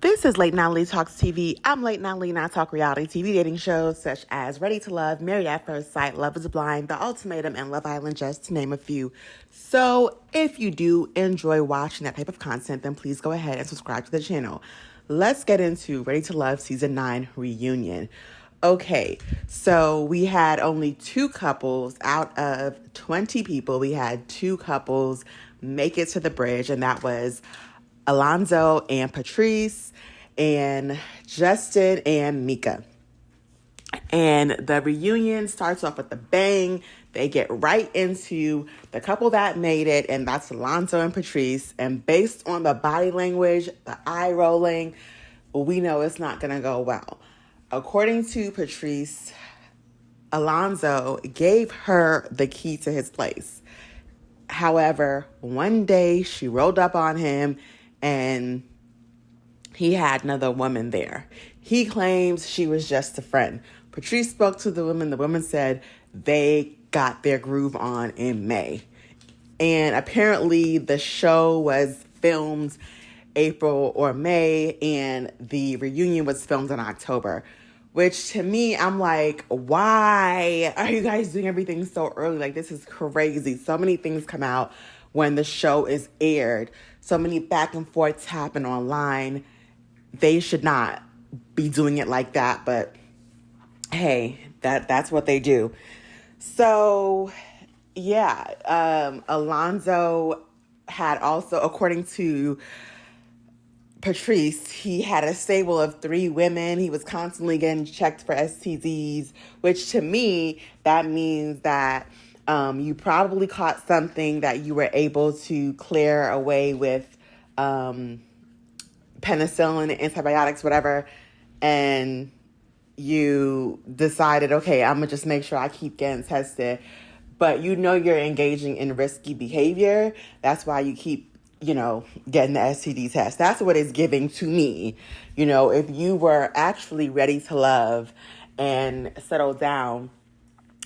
This is Late Night Lee Talks TV. I'm Late Night Lee, and I talk reality TV dating shows such as Ready to Love, Married at First Sight, Love is Blind, The Ultimatum, and Love Island, just to name a few. So if you do enjoy watching that type of content, then please go ahead and subscribe to the channel. Let's get into Ready to Love Season 9 reunion. Okay, so we had only 2 couples out of 20 people. We had 2 couples make it to the bridge, and that was Alonzo and Patrice, and Justin and Mika. And the reunion starts off with a bang. They get right into the couple that made it, and that's Alonzo and Patrice. And based on the body language, the eye rolling, we know it's not going to go well. According to Patrice, Alonzo gave her the key to his place. However, one day she rolled up on him and he had another woman there. He claims she was just a friend. Patrice spoke to the woman. The woman said they got their groove on in May. And apparently the show was filmed April or May, and the reunion was filmed in October. Which to me, I'm like, why are you guys doing everything so early? Like, this is crazy. So many things come out when the show is aired. So many back and forths happen online. They should not be doing it like that. But hey, that's what they do. So yeah, Alonzo had also, according to Patrice, he had a stable of 3 women. He was constantly getting checked for STDs, which to me, that means that you probably caught something that you were able to clear away with penicillin, antibiotics, whatever, and you decided, okay, I'm going to just make sure I keep getting tested. But you know you're engaging in risky behavior. That's why you keep getting the STD test. That's what it's giving to me. If you were actually ready to love and settle down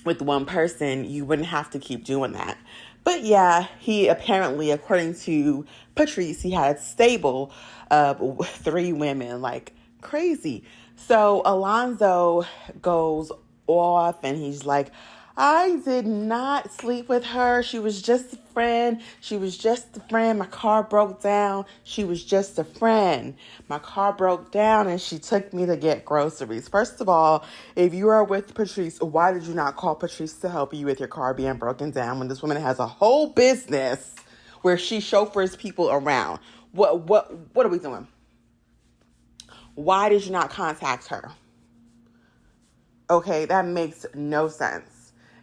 with one person, you wouldn't have to keep doing that. But yeah, he apparently, according to Patrice, he had a stable of 3 women, like crazy. So Alonzo goes off and he's like, I did not sleep with her. She was just a friend. She was just a friend. My car broke down. She was just a friend. My car broke down and she took me to get groceries. First of all, if you are with Patrice, why did you not call Patrice to help you with your car being broken down when this woman has a whole business where she chauffeurs people around? What are we doing? Why did you not contact her? Okay, that makes no sense.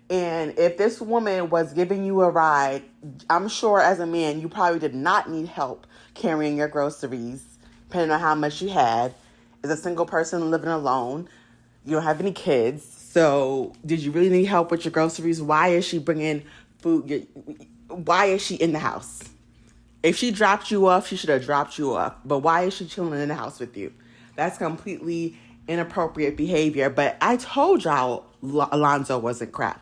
And if this woman was giving you a ride, I'm sure as a man, you probably did not need help carrying your groceries, depending on how much you had. As a single person living alone, you don't have any kids. So did you really need help with your groceries? Why is she bringing food? Why is she in the house? If she dropped you off, she should have dropped you off. But why is she chilling in the house with you? That's completely inappropriate behavior. But I told y'all Alonzo wasn't crap.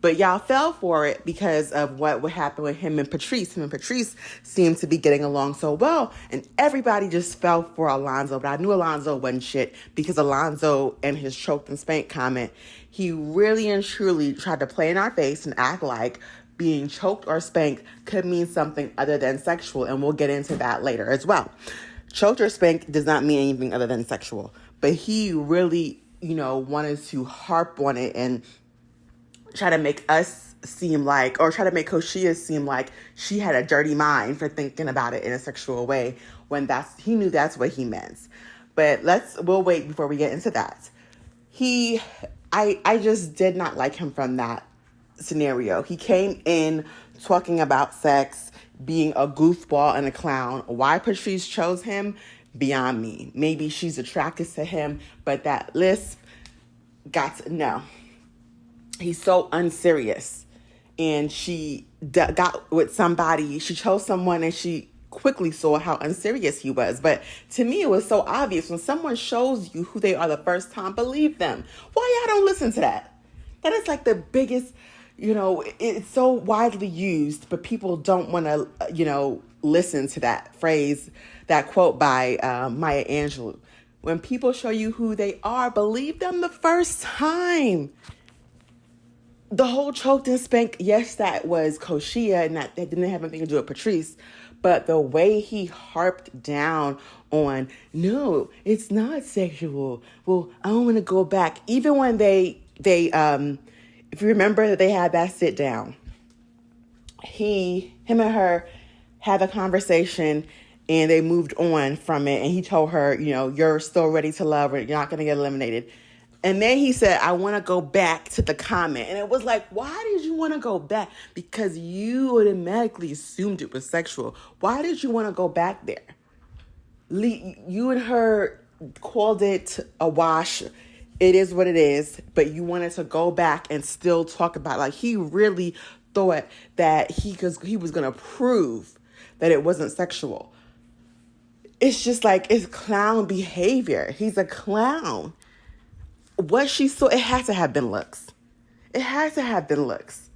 But y'all fell for it because of what would happen with him and Patrice. Him and Patrice seemed to be getting along so well, and everybody just fell for Alonzo. But I knew Alonzo wasn't shit because Alonzo and his choked and spanked comment, he really and truly tried to play in our face and act like being choked or spanked could mean something other than sexual, and we'll get into that later as well. Choked or spanked does not mean anything other than sexual. But he really, wanted to harp on it and try to make us seem like, or try to make Koshia seem like she had a dirty mind for thinking about it in a sexual way when he knew that's what he meant. But we'll wait before we get into that. I just did not like him from that scenario. He came in talking about sex, being a goofball and a clown. Why Patrice chose him, beyond me. Maybe she's attracted to him, but that lisp no. He's so unserious. And she got with somebody, she chose someone and she quickly saw how unserious he was. But to me, it was so obvious. When someone shows you who they are the first time, believe them. Why y'all don't listen to that? That is like the biggest, it's so widely used, but people don't want to, listen to that phrase that quote by Maya Angelou. When people show you who they are, believe them the first time. The whole choked and spank, yes, that was Koshia, and that didn't have anything to do with Patrice. But the way he harped down on, no, it's not sexual. Well, I don't want to go back. Even when they if you remember that they had that sit down, him and her had a conversation and they moved on from it. And he told her, you're still ready to love her. You're not going to get eliminated. And then he said, I want to go back to the comment. And it was like, why did you want to go back? Because you automatically assumed it was sexual. Why did you want to go back there? You and her called it a wash. It is what it is. But you wanted to go back and still talk about it. Like, he really thought that he was going to prove that it wasn't sexual. It's just like, it's clown behavior. He's a clown. What she saw, it had to have been looks. It had to have been looks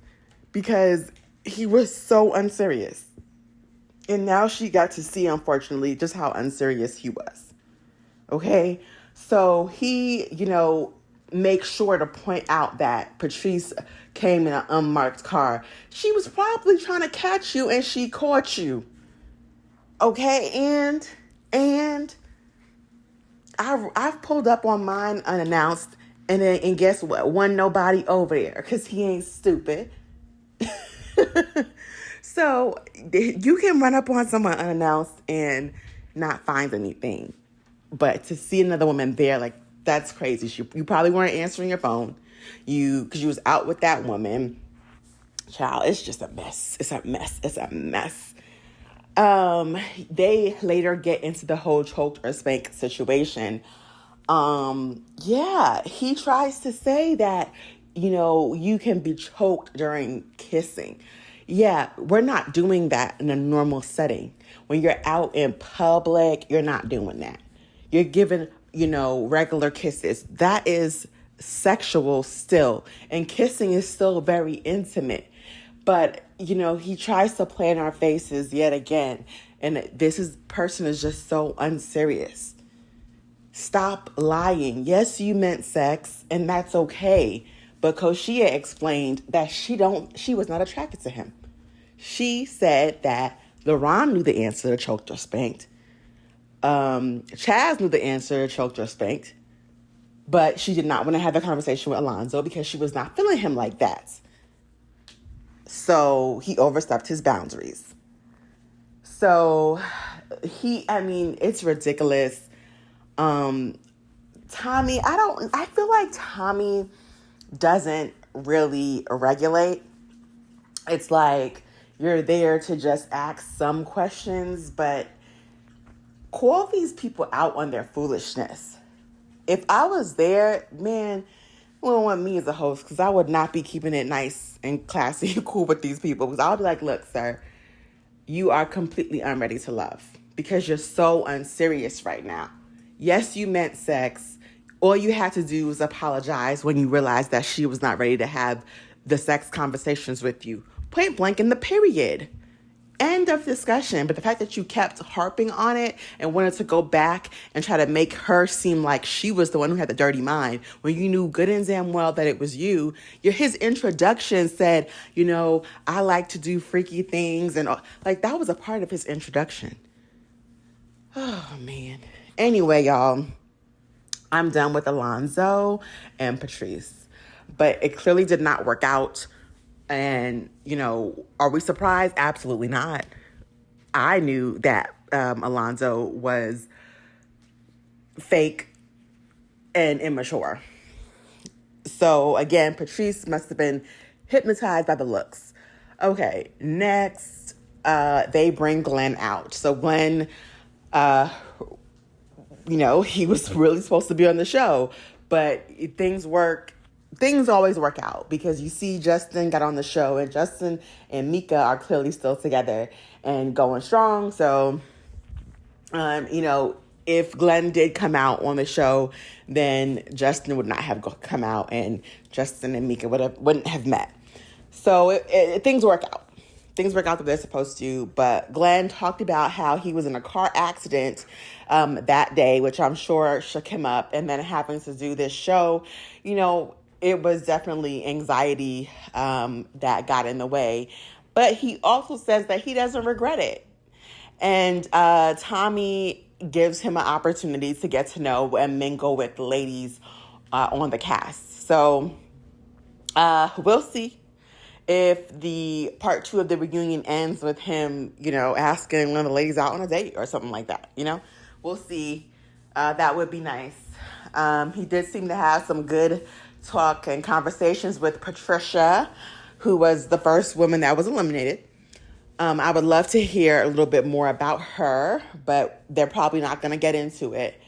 because he was so unserious. And now she got to see, unfortunately, just how unserious he was. Okay? So he, makes sure to point out that Patrice came in an unmarked car. She was probably trying to catch you and she caught you. Okay? And I've pulled up on mine unannounced, and guess what? Wasn't nobody over there because he ain't stupid. So you can run up on someone unannounced and not find anything. But to see another woman there, like, that's crazy. You probably weren't answering your phone. Because you was out with that woman. Child, it's just a mess. It's a mess. It's a mess. They later get into the whole choked or spanked situation. He tries to say that, you can be choked during kissing. Yeah, we're not doing that in a normal setting. When you're out in public, you're not doing that. You're giving, regular kisses. That is sexual still. And kissing is still very intimate. But, he tries to play in our faces yet again. And person is just so unserious. Stop lying. Yes, you meant sex, and that's okay. But Koshia explained that she was not attracted to him. She said that LaRon knew the answer to choked or spanked. Chaz knew the answer to choked or spanked. But she did not want to have a conversation with Alonzo because she was not feeling him like that. So he overstepped his boundaries. So it's ridiculous. Tommy, I feel like Tommy doesn't really regulate. It's like you're there to just ask some questions, but call these people out on their foolishness. If I was there, man, you wouldn't want me as a host because I would not be keeping it nice and classy and cool with these people. Because I would be like, look, sir, you are completely unready to love because you're so unserious right now. Yes, you meant sex. All you had to do was apologize when you realized that she was not ready to have the sex conversations with you. Point blank in the period. End of discussion. But the fact that you kept harping on it and wanted to go back and try to make her seem like she was the one who had the dirty mind when you knew good and damn well that it was you. His introduction said, I like to do freaky things. And like that was a part of his introduction. Oh, man. Anyway, y'all, I'm done with Alonzo and Patrice. But it clearly did not work out. And, are we surprised? Absolutely not. I knew that Alonzo was fake and immature. So, again, Patrice must have been hypnotized by the looks. Okay, next, they bring Glenn out. So Glenn, he was really supposed to be on the show, but things always work out because you see Justin got on the show and Justin and Mika are clearly still together and going strong. So, if Glenn did come out on the show, then Justin would not have come out and Justin and Mika wouldn't have met. So things work out. things work out the way they're supposed to. But Glenn talked about how he was in a car accident that day, which I'm sure shook him up. And then having to do this show, it was definitely anxiety that got in the way. But he also says that he doesn't regret it. And Tommy gives him an opportunity to get to know and mingle with the ladies on the cast. So we'll see if the part 2 of the reunion ends with him, asking one of the ladies out on a date or something like that. We'll see. That would be nice. He did seem to have some good talk and conversations with Patricia, who was the first woman that was eliminated. I would love to hear a little bit more about her, but they're probably not going to get into it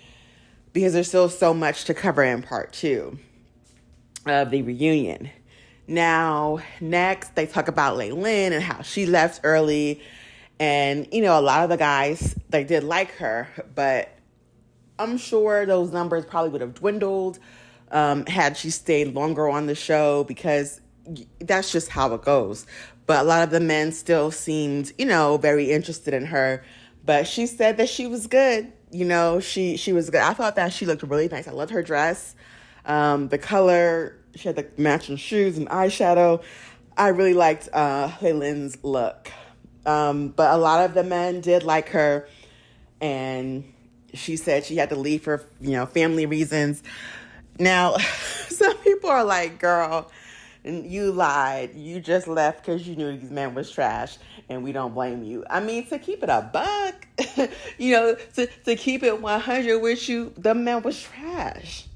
because there's still so much to cover in part 2 of the reunion. Now, next, they talk about Laylin and how she left early. And, a lot of the guys, they did like her, but I'm sure those numbers probably would have dwindled had she stayed longer on the show, because that's just how it goes. But a lot of the men still seemed, very interested in her. But she said that she was good. She was good. I thought that she looked really nice. I loved her dress. The color, she had the matching shoes and eyeshadow. I really liked Laylin's look. But a lot of the men did like her. And she said she had to leave for, family reasons. Now, some people are like, girl, you lied. You just left because you knew these men was trash, and we don't blame you. I mean, to keep it a buck, to keep it 100 with you, the men was trash.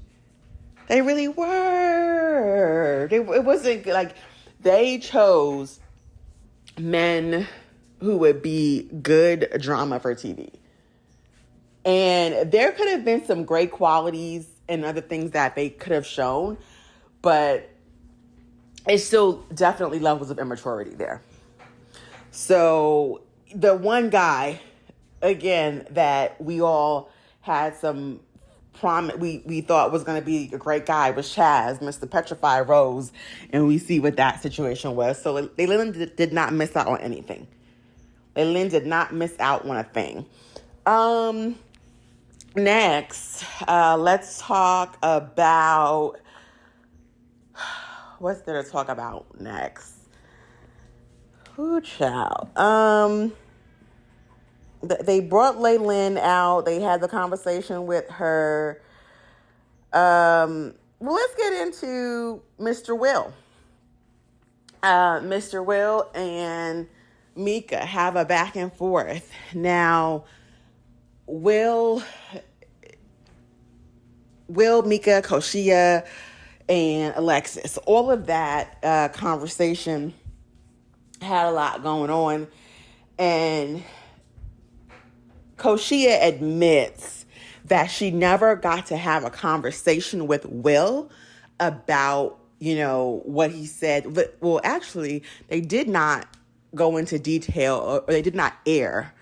They really were. It wasn't like they chose men who would be good drama for TV. And there could have been some great qualities and other things that they could have shown, but it's still definitely levels of immaturity there. So the one guy, again, that we all had some we thought was going to be a great guy was Chaz, Mr. Petrify Rose, and we see what that situation was. So Laylin did not miss out on anything. Laylin did not miss out on a thing. Next, let's talk about... What's there to talk about next? Ooh, child. They brought Laylin out. They had the conversation with her. Well, let's get into Mr. Will. Mr. Will and Mika have a back and forth. Now, Will, Mika, Koshia, and Alexis, all of that conversation had a lot going on. And Koshia admits that she never got to have a conversation with Will about, what he said. But, well, actually, they did not go into detail, or they did not air,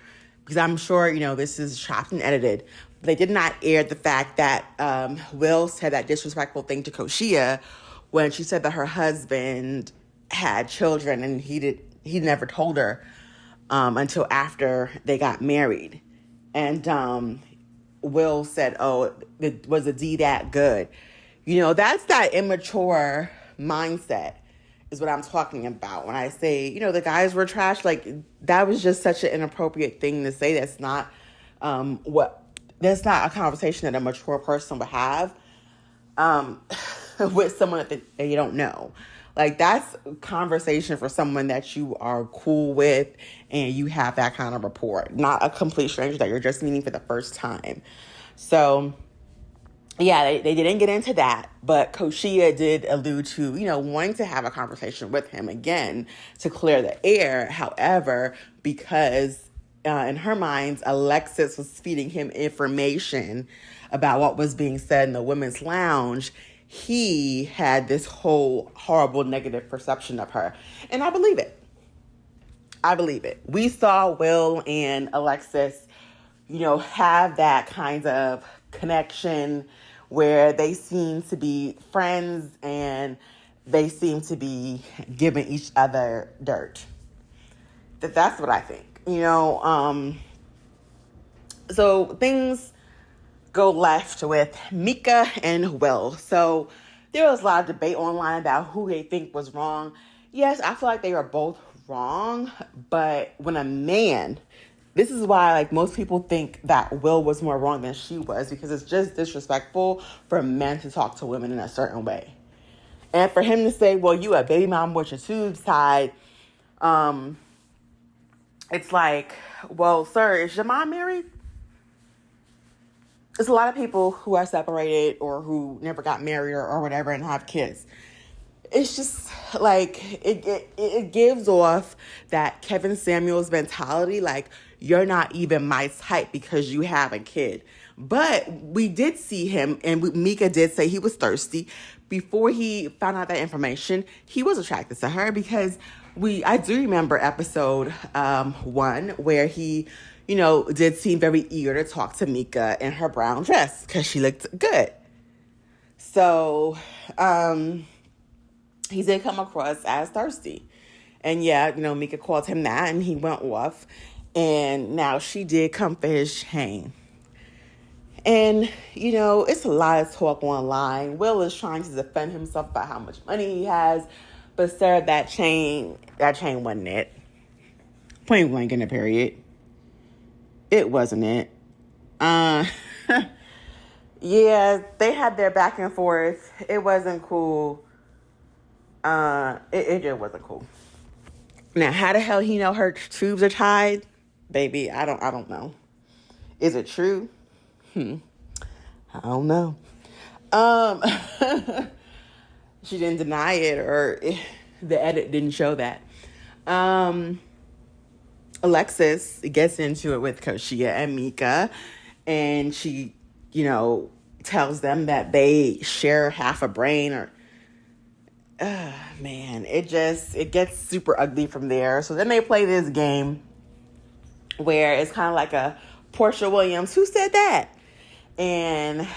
because I'm sure, this is chopped and edited. But they did not air the fact that Will said that disrespectful thing to Koshia when she said that her husband had children and he never told her until after they got married. And Will said, oh, was a D that good? That's that immature mindset is what I'm talking about. When I say, the guys were trash, like that was just such an inappropriate thing to say. That's not that's not a conversation that a mature person would have with someone that you don't know. Like, that's a conversation for someone that you are cool with and you have that kind of rapport, not a complete stranger that you're just meeting for the first time. So, yeah, they didn't get into that, but Koshia did allude to, wanting to have a conversation with him again to clear the air. However, because in her mind, Alexis was feeding him information about what was being said in the women's lounge, he had this whole horrible negative perception of her. And I believe it. We saw Will and Alexis, have that kind of connection where they seem to be friends and they seem to be giving each other dirt. That's what I think. So things go left with Mika and Will. So there was a lot of debate online about who they think was wrong. Yes, I feel like they were both wrong, but when a man, this is why like most people think that Will was more wrong than she was, because it's just disrespectful for men to talk to women in a certain way. And for him to say, well, you a baby mom with your tubes tied, it's like, well, sir, is your mom married? There's a lot of people who are separated or who never got married or whatever and have kids. It's just like it gives off that Kevin Samuels mentality, like you're not even my type because you have a kid. But we did see him, and Mika did say he was thirsty. Before he found out that information, he was attracted to her because I do remember episode 1 where he, did seem very eager to talk to Mika in her brown dress because she looked good. So, he did come across as thirsty. And yeah, Mika called him that and he went off. And now she did come for his chain. And, it's a lot of talk online. Will is trying to defend himself about how much money he has. But sir, that chain wasn't it. Point blank in the period. It wasn't it. Yeah, they had their back and forth. It wasn't cool. It just wasn't cool. Now, how the hell he know her tubes are tied? Baby, I don't know. Is it true? I don't know. She didn't deny it, or the edit didn't show that. Alexis gets into it with Koshia and Mika, and she, tells them that they share half a brain, or man, it gets super ugly from there. So then they play this game where it's kind of like a Portia Williams, who said that? And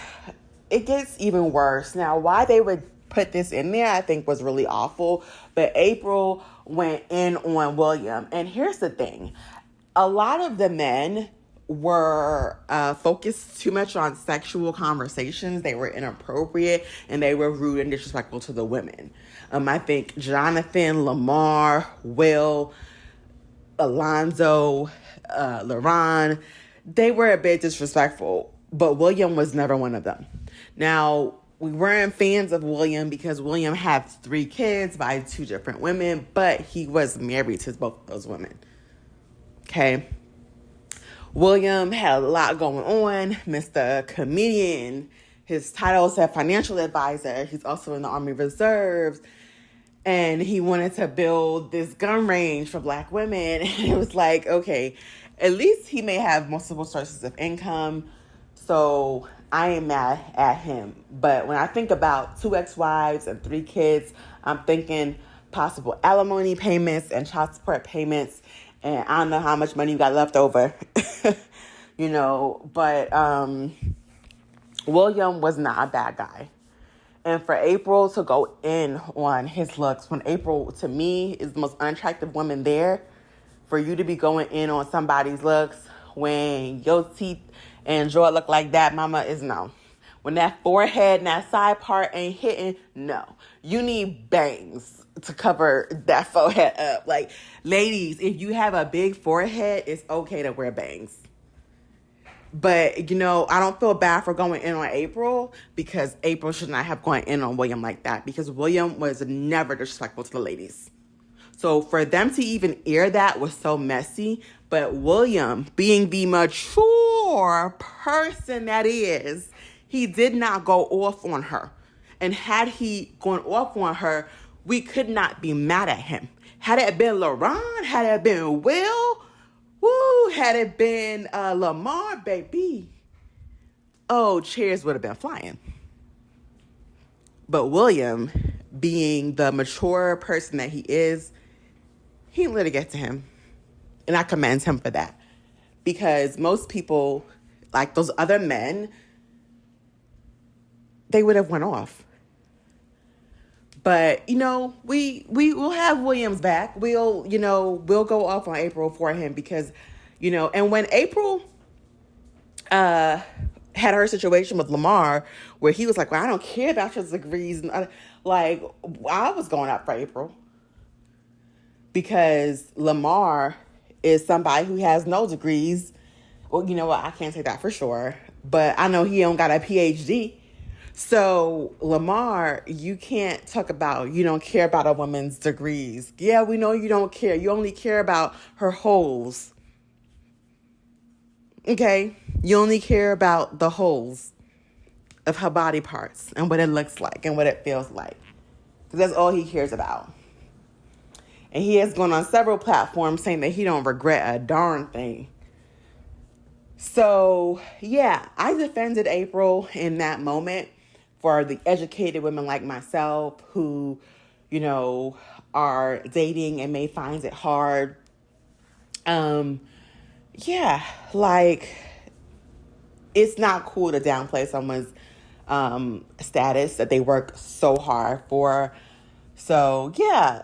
it gets even worse. Now, why they would put this in there, I think was really awful. But April went in on William. And here's the thing. A lot of the men were focused too much on sexual conversations. They were inappropriate and they were rude and disrespectful to the women. I think Jonathan, Lamar, Will, Alonzo, LaRon, they were a bit disrespectful, but William was never one of them. Now, we weren't fans of William because William had 3 kids by 2 different women, but he was married to both of those women. Okay. William had a lot going on. Mr. Comedian, his title said financial advisor. He's also in the Army Reserves. And he wanted to build this gun range for Black women. And it was like, okay, at least he may have multiple sources of income. So I ain't mad at him. But when I think about 2 ex-wives and 3 kids, I'm thinking possible alimony payments and child support payments. And I don't know how much money you got left over, but William was not a bad guy. And for April to go in on his looks, when April, to me, is the most unattractive woman there, for you to be going in on somebody's looks when your teeth and jaw look like that, mama, is no. When that forehead and that side part ain't hitting, no. You need bangs to cover that forehead up. Like, ladies, if you have a big forehead, it's okay to wear bangs. But, I don't feel bad for going in on April, because April should not have gone in on William like that, because William was never disrespectful to the ladies. So for them to even air that was so messy. But William, being the mature person that is, he did not go off on her. And had he gone off on her, we could not be mad at him. Had it been LaRon, had it been Will, had it been Lamar, baby, chairs would have been flying. But William, being the mature person that he is, he didn't let it get to him. And I commend him for that. Because most people, like those other men, they would have went off. But, we will have Williams back. We'll go off on April for him because, and when April had her situation with Lamar where he was like, well, I don't care about your degrees. And I was going up for April because Lamar is somebody who has no degrees. Well, you know what? I can't say that for sure, but I know he don't got a PhD. So Lamar, you can't talk about you don't care about a woman's degrees. Yeah, we know you don't care. You only care about her holes. Okay? You only care about the holes of her body parts and what it looks like and what it feels like. Because that's all he cares about. And he has gone on several platforms saying that he don't regret a darn thing. So, yeah, I defended April in that moment for the educated women like myself who, are dating and may find it hard. It's not cool to downplay someone's status that they work so hard for. So, yeah.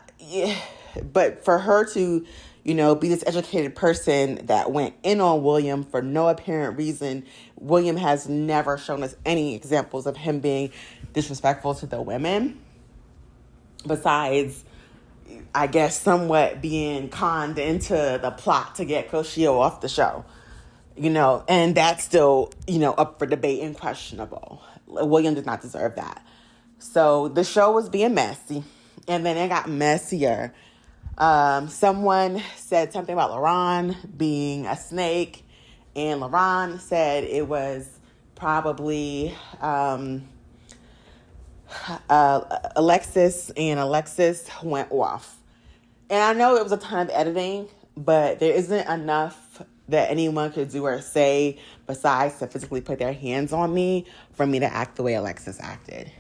But for her to, be this educated person that went in on William for no apparent reason, William has never shown us any examples of him being disrespectful to the women. Besides, I guess, somewhat being conned into the plot to get Koshio off the show. And that's still, up for debate and questionable. William did not deserve that. So the show was being messy. And then it got messier. Someone said something about LaRon being a snake. And LaRon said it was probably Alexis. And Alexis went off. And I know it was a ton of editing. But there isn't enough that anyone could do or say besides to physically put their hands on me for me to act the way Alexis acted.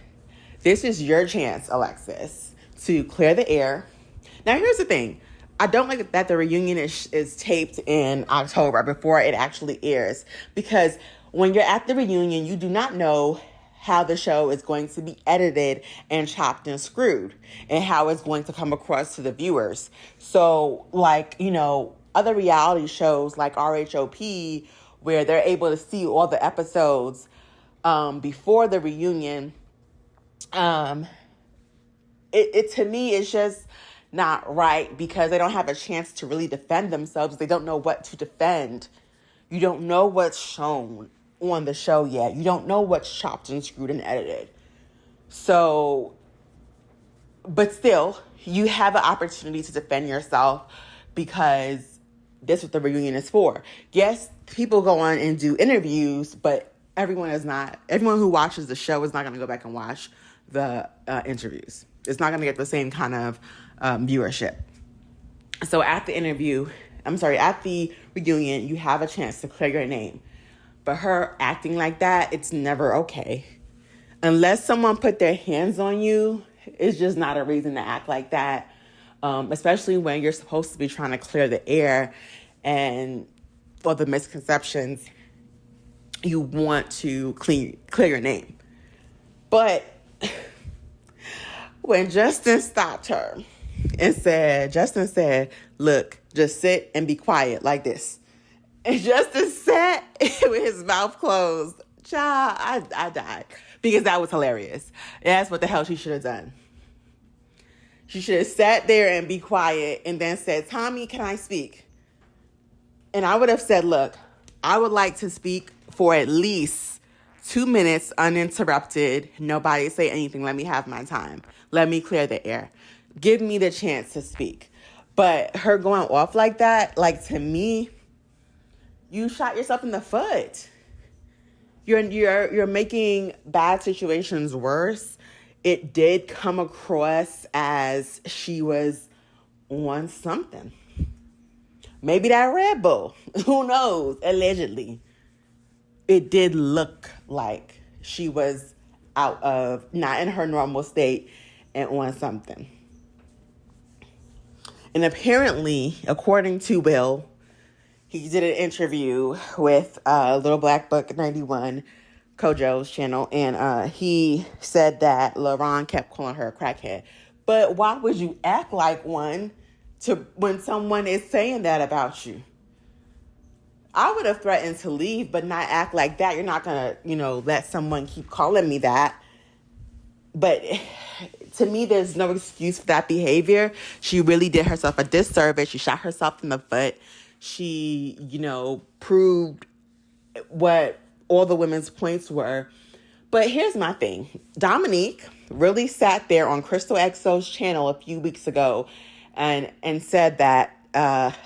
This is your chance, Alexis, to clear the air. Now, here's the thing. I don't like that the reunion is taped in October before it actually airs. Because when you're at the reunion, you do not know how the show is going to be edited and chopped and screwed and how it's going to come across to the viewers. So, other reality shows like RHOP, where they're able to see all the episodes before the reunion, it to me is just not right because they don't have a chance to really defend themselves. They don't know what to defend. You don't know what's shown on the show yet. You don't know what's chopped and screwed and edited. So, but still, you have an opportunity to defend yourself because that's what the reunion is for. Yes, people go on and do interviews, but everyone who watches the show is not going to go back and watch the interviews. It's not going to get the same kind of viewership. So at the reunion, you have a chance to clear your name. But her acting like that, it's never okay. Unless someone put their hands on you, it's just not a reason to act like that. Especially when you're supposed to be trying to clear the air and for the misconceptions, you want to clear your name. But when Justin stopped her and said, look, just sit and be quiet like this. And Justin sat with his mouth closed. Child, I died because that was hilarious. That's what the hell she should have done. She should have sat there and be quiet and then said, Tommy, can I speak? And I would have said, look, I would like to speak for at least 2 minutes uninterrupted. Nobody say anything. Let me have my time. Let me clear the air. Give me the chance to speak. But her going off like that, to me, you shot yourself in the foot. You're making bad situations worse. It did come across as she was on something. Maybe that Red Bull. Who knows? Allegedly. It did look like she was not in her normal state and on something. And apparently, according to Will, he did an interview with Little Black Book 91 Kojo's channel, and he said that LaRon kept calling her a crackhead. But why would you act like one when someone is saying that about you? I would have threatened to leave, but not act like that. You're not going to, let someone keep calling me that. But to me, there's no excuse for that behavior. She really did herself a disservice. She shot herself in the foot. She, proved what all the women's points were. But here's my thing. Dominique really sat there on Crystal XO's channel a few weeks ago and said that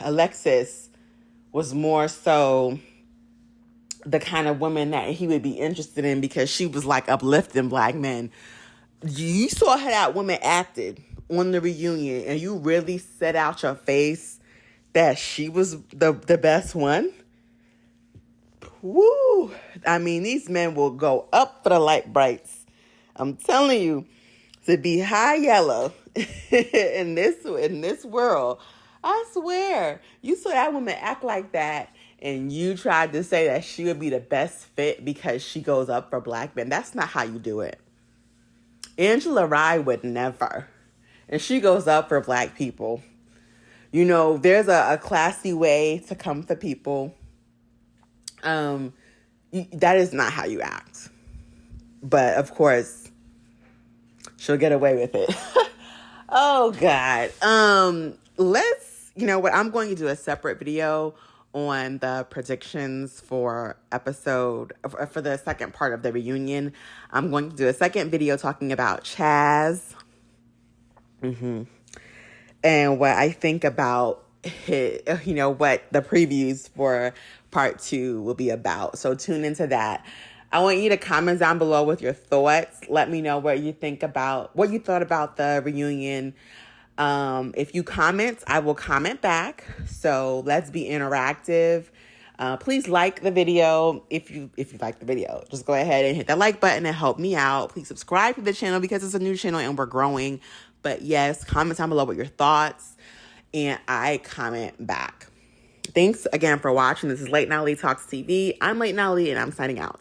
Alexis was more so the kind of woman that he would be interested in because she was like uplifting black men. You saw how that woman acted on the reunion, and you really set out your face that she was the best one. Woo! I mean, these men will go up for the light brights. I'm telling you, to be high yellow in this world, I swear. You saw that woman act like that, and you tried to say that she would be the best fit because she goes up for black men. That's not how you do it. Angela Rye would never. And she goes up for black people. There's a classy way to come for people. That is not how you act. But, of course, she'll get away with it. Oh, God. I'm going to do a separate video on the predictions for the second part of the reunion. I'm going to do a second video talking about Chaz. And what I think about what the previews for part 2 will be about. So tune into that. I want you to comment down below with your thoughts. Let me know what you thought about the reunion. If you comment, I will comment back. So let's be interactive. Please like the video. If you like the video, just go ahead and hit that like button and help me out. Please subscribe to the channel because it's a new channel and we're growing. But yes, comment down below with your thoughts and I comment back. Thanks again for watching. This is Late Night Lee Talks TV. I'm Late Night Lee and I'm signing out.